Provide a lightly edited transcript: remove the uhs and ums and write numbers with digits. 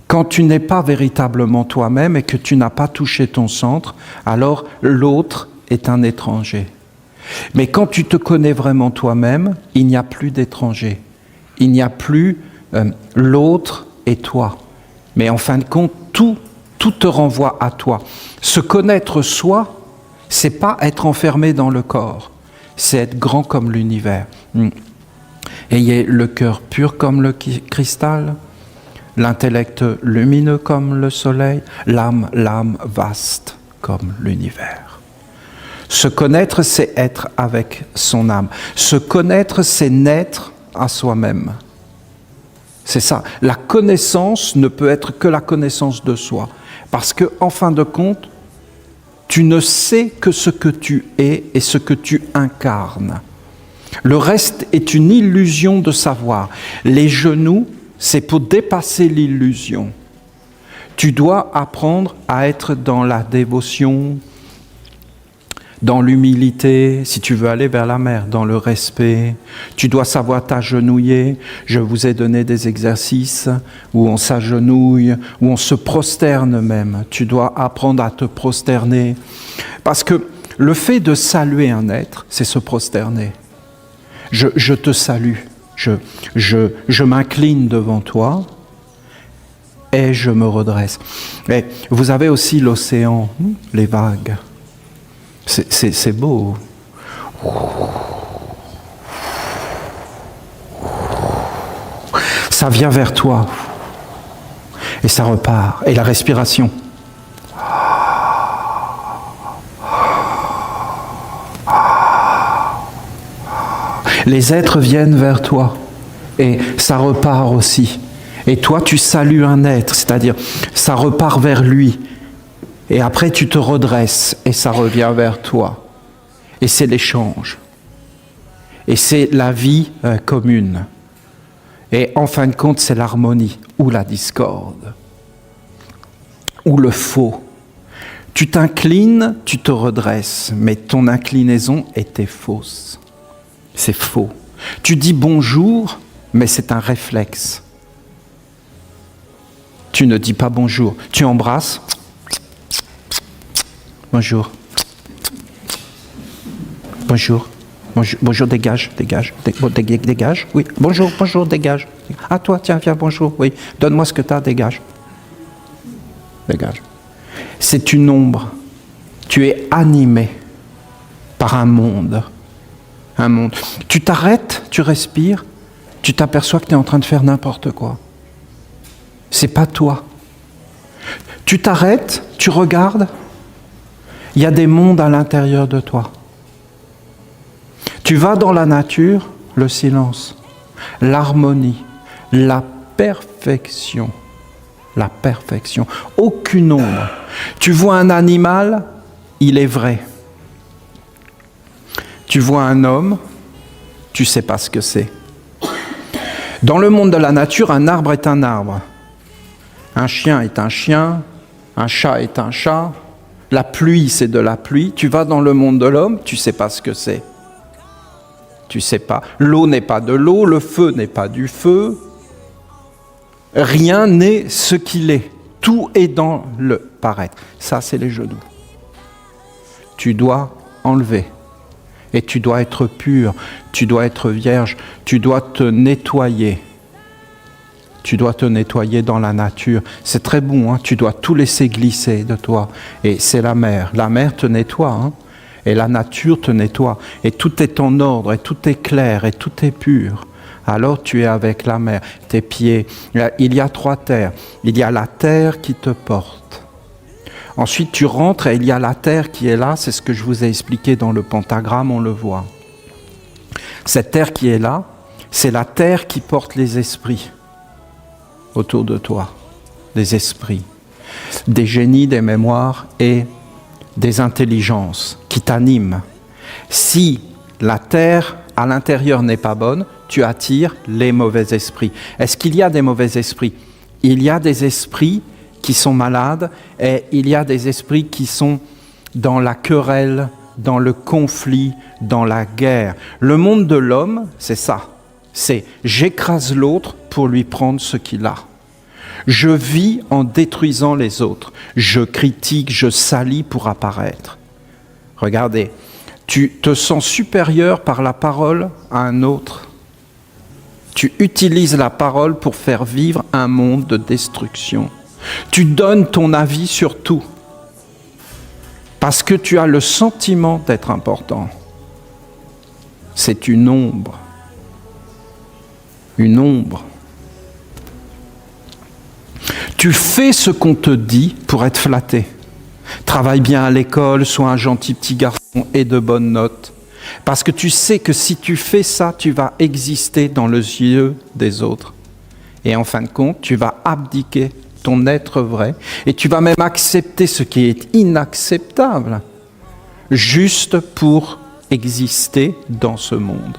Quand tu n'es pas véritablement toi-même et que tu n'as pas touché ton centre, alors l'autre est un étranger. Mais quand tu te connais vraiment toi-même, il n'y a plus d'étranger. Il n'y a plus l'autre et toi. Mais en fin de compte, tout te renvoie à toi. Se connaître soi, c'est pas être enfermé dans le corps, c'est être grand comme l'univers. Ayez le cœur pur comme le cristal, l'intellect lumineux comme le soleil, l'âme vaste comme l'univers. Se connaître, c'est être avec son âme. Se connaître, c'est naître à soi-même. C'est ça. La connaissance ne peut être que la connaissance de soi. Parce que, en fin de compte, tu ne sais que ce que tu es et ce que tu incarnes. Le reste est une illusion de savoir. Les genoux, c'est pour dépasser l'illusion. Tu dois apprendre à être dans la dévotion, dans l'humilité, si tu veux aller vers la mer, dans le respect. Tu dois savoir t'agenouiller. Je vous ai donné des exercices où on s'agenouille, où on se prosterne même. Tu dois apprendre à te prosterner. Parce que le fait de saluer un être, c'est se prosterner. Je te salue. Je m'incline devant toi et je me redresse. Et vous avez aussi l'océan, les vagues. C'est beau. Ça vient vers toi et ça repart. Et la respiration. Les êtres viennent vers toi et ça repart aussi. Et toi, tu salues un être, c'est-à-dire ça repart vers lui. Et après, tu te redresses et ça revient vers toi. Et c'est l'échange. Et c'est la vie commune. Et en fin de compte, c'est l'harmonie ou la discorde. Ou le faux. Tu t'inclines, tu te redresses, mais ton inclinaison était fausse. C'est faux. Tu dis bonjour, mais c'est un réflexe. Tu ne dis pas bonjour. Tu embrasses. Bonjour. Bonjour. Bonjour, dégage. Dégage. Oui. Bonjour, dégage. Ah, toi, tiens, viens, bonjour. Oui. Donne-moi ce que tu as, dégage. Dégage. C'est une ombre. Tu es animé par un monde. Un monde. Tu t'arrêtes, tu respires, tu t'aperçois que tu es en train de faire n'importe quoi. C'est pas toi. Tu t'arrêtes, tu regardes. Il y a des mondes à l'intérieur de toi. Tu vas dans la nature, le silence, l'harmonie, la perfection. La perfection. Aucune ombre. Tu vois un animal, il est vrai. Tu vois un homme, tu ne sais pas ce que c'est. Dans le monde de la nature, un arbre est un arbre. Un chien est un chien. Un chat est un chat. La pluie, c'est de la pluie. Tu vas dans le monde de l'homme, tu ne sais pas ce que c'est. Tu ne sais pas. L'eau n'est pas de l'eau, le feu n'est pas du feu. Rien n'est ce qu'il est. Tout est dans le paraître. Ça, c'est les genoux. Tu dois enlever. Et tu dois être pur, tu dois être vierge, tu dois te nettoyer. Tu dois te nettoyer dans la nature. C'est très bon, hein? Tu dois tout laisser glisser de toi. Et c'est la mer. La mer te nettoie, hein? Et la nature te nettoie. Et tout est en ordre, et tout est clair, et tout est pur. Alors tu es avec la mer. Tes pieds. Il y a 3 terres. Il y a la terre qui te porte. Ensuite, tu rentres et il y a la terre qui est là. C'est ce que je vous ai expliqué dans le pentagramme, on le voit. Cette terre qui est là, c'est la terre qui porte les esprits autour de toi. Des esprits, des génies, des mémoires et des intelligences qui t'animent. Si la terre à l'intérieur n'est pas bonne, tu attires les mauvais esprits. Est-ce qu'il y a des mauvais esprits? Il y a des esprits qui sont malades, et il y a des esprits qui sont dans la querelle, dans le conflit, dans la guerre. Le monde de l'homme, c'est ça. C'est j'écrase l'autre pour lui prendre ce qu'il a. Je vis en détruisant les autres. Je critique, je salis pour apparaître. Regardez, tu te sens supérieur par la parole à un autre. Tu utilises la parole pour faire vivre un monde de destruction. Tu donnes ton avis sur tout parce que tu as le sentiment d'être important. C'est une ombre. Une ombre. Tu fais ce qu'on te dit pour être flatté. Travaille bien à l'école, sois un gentil petit garçon et de bonnes notes. Parce que tu sais que si tu fais ça, tu vas exister dans les yeux des autres. Et en fin de compte, tu vas abdiquer ton être vrai et tu vas même accepter ce qui est inacceptable, juste pour exister dans ce monde.